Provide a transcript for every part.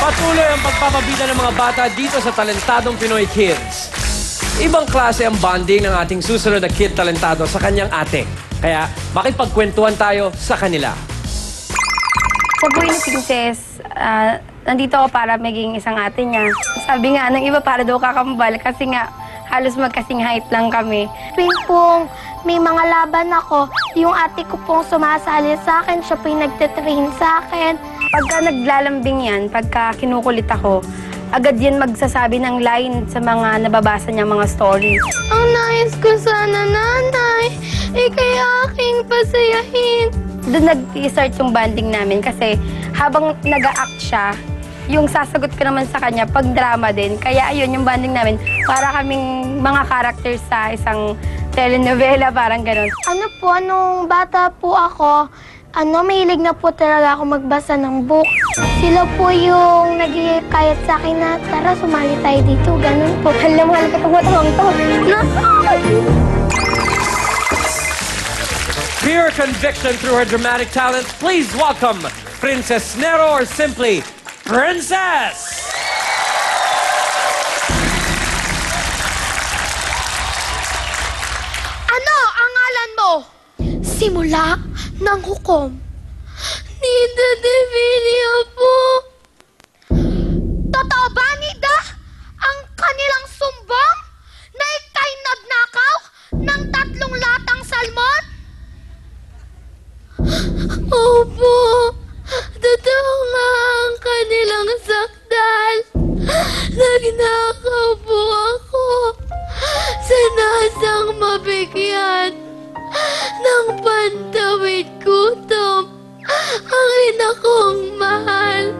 Patuloy ang pagpapabida ng mga bata dito sa Talentadong Pinoy Kids. Ibang klase ang bonding ng ating susunod na kid talentado sa kanyang ate. Kaya makipagkwentuhan tayo sa kanila. Sa buhay ni Princess, nandito ako para maging isang ate niya. Sabi nga, ng iba para daw kakambal kasi nga halos magkasing height lang kami. Tuwing pong may mga laban ako, yung ate ko pong sumasali sa akin, siya po yung nagtitrain sa akin. Pagka naglalambing yan, pagka kinukulit ako, agad yan magsasabi ng line sa mga nababasa niya mga story. Ang nais ko sana, nanay, kaya aking pasayahin. Doon nag-start yung bonding namin kasi habang nag-a-act siya, yung sasagot ko naman sa kanya pag drama din. Kaya ayun, yung bonding namin, para kaming mga characters sa isang telenovela, parang ganun. Ano po, nung bata po ako, mahilig na po talaga ako magbasa ng book. Sila po yung nagkayat sa akin na, tara, sumali tayo dito, ganun po. Mahal ka tumutawang to. Pure conviction through her dramatic talent. Please welcome Princess Nero, or simply Princess! Ano ang ngalan mo? Simula ng hukom. Nida Devilia po. Totoo ba, Nida? Ang kanilang sumbong na ika'y nagnakaw ng 3 latang salmon? Opo. Totoo nga ang kanilang sakdal. Nagnakaw po ako sa nasang mabigyan ng pantawid gutom ang ina kong mahal.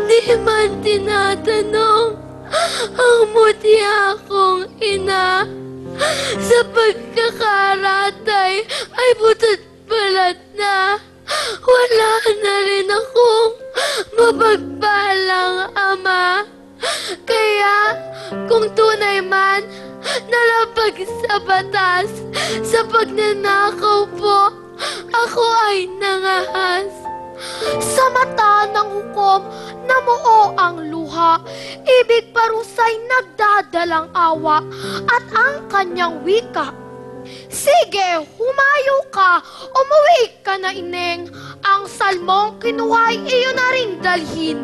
Di man tinatanong ang mutya kong ina. Sa pagkakaratay ay butot balat na. Wala na rin akong mapagpalang ama. Kaya kung tunay man nalapag sa batas, sa pagnanakaw po, ako ay nangahas. Sa mata ng hukom, namuo ang luha. Ibig parusay nagdadalang awa at ang kanyang wika. Sige, humayo ka, umuwi ka na, ineng. Ang salmong kinuhay iyo na rin dalhin.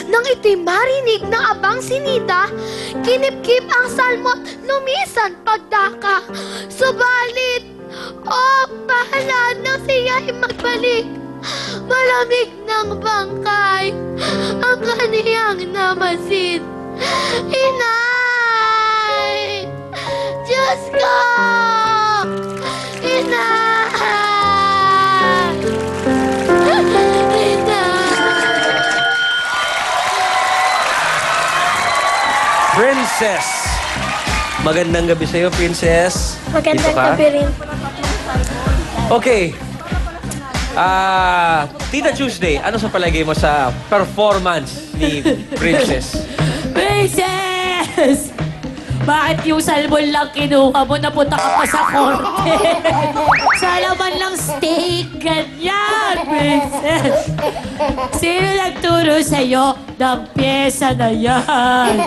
Nang ito'y marinig ng abang sinida, kinipkip ang salmon, lumisan pagdaka. Subalit, bahala na siya'y magbalik. Malamig ng bangkay ang kaniyang namasid. Inay! Diyos ko! Inay! Princess! Magandang gabi sa'yo, Princess. Magandang Dito ka? gabi rin. Okay. Tita Tuesday, ano sa palagay mo sa performance ni Princess? Princess! Bakit yung salmon lang kinuha mo? Napunta ka pa sa korte. Sana man lang steak. Ganyan, Princess. Sino nagturo sa'yo ng pyesa na yan?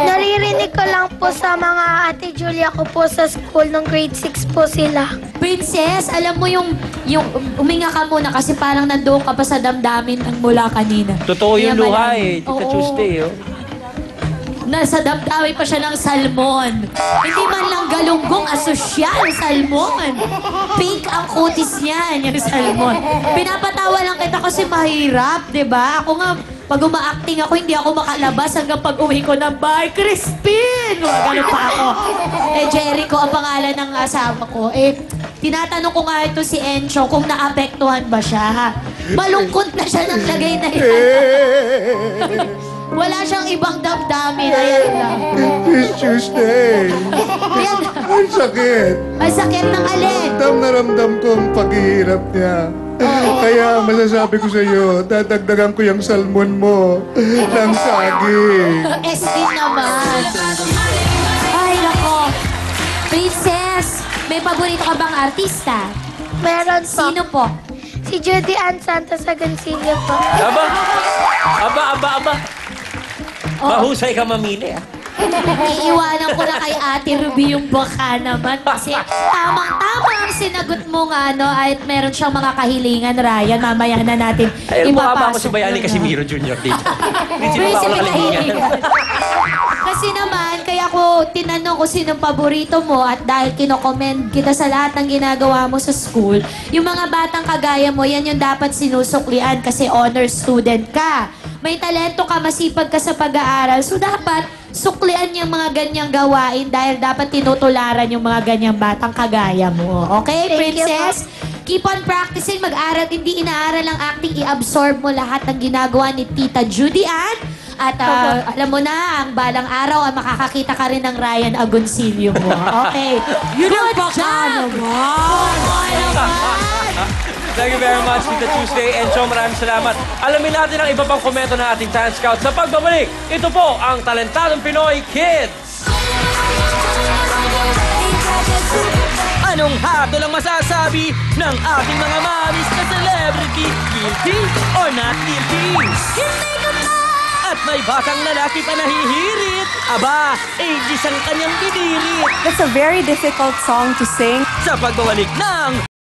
Naririnig ko lang po sa mga ate Julia ko po sa school nung grade 6 po sila. Princess, alam mo yung uminga ka muna kasi parang nandoon ka pa sa damdamin ng mula kanina. Totoo yung Kaya luha malamig. Tita Oo. Tuesday, oh. Nasa damdamin pa siya ng salmon. Hindi man lang galunggong, asosyal, salmon. Pink ang kutis niyan, yung salmon. Pinapatawa lang kita kasi mahirap, di ba? Ako nga, pag uma-acting ako, hindi ako makalabas hanggang pag uwi ko ng bahay. Crispin! Ganun pa ako. Jericho ang pangalan ng asawa ko. Tinatanong ko nga ito si Encho kung naapektuhan ba siya. Malungkot na siya ng lagay na yan. Wala siyang ibang damdamin. Ayan lang. It's Tuesday. Ayan. Ang sakit. Ay, sakit ng alin. Ramdam na ramdam ko ang paghihirap niya. Kaya masasabi ko sa iyo, dadagdagan ko yung salmon mo ng saging. SD naman. Ay, nako. Princess, may paborito ka bang artista? Meron po. Sino po? Si Judy Ann Santos Agoncillo po. Aba, Aba. Mahusay ka mamili, ah. Iiwanan ko na kay Ate Ruby yung baka naman kasi tamang-tama ang sinagot mo nga, no? At meron siyang mga kahilingan, Ryan. Mamaya na natin Ay, mukha ba ako si ipapasok Bayani yun, Casimiro Jr. dito? Hindi Pero ba ako si nakalingan? Kasi naman, kaya ko tinanong ko sinong paborito mo at dahil kinokomment kita sa lahat ng ginagawa mo sa school, yung mga batang kagaya mo, yan yung dapat sinusuklian kasi honor student ka. May talento ka, masipag ka sa pag-aaral, so dapat suklian yung mga ganyang gawain dahil dapat tinutularan yung mga ganyang batang kagaya mo. Okay, Thank you, Princess? Keep on practicing, mag-aral, hindi inaaral ang acting, i-absorb mo lahat ng ginagawa ni Tita Judy Ann. At alam mo na, ang balang araw ay makakakita ka rin ng Ryan Agoncillo mo. Okay. Yun ang Good baka job! Thank you very much, Tita Tuesday. And so, maraming salamat. Alamin natin ang iba pang komento ng ating Talent Scout sa pagbabalik. Ito po ang Talentadong Pinoy Kids! Anong hatol ang masasabi ng ating mga mamis na celebrity? Guilty or not guilty? Hindi ka pa! At may batang lalaki pa nahihirit. Aba, ages ang kanyang binirit. That's a very difficult song to sing. Sa pagbabalik ng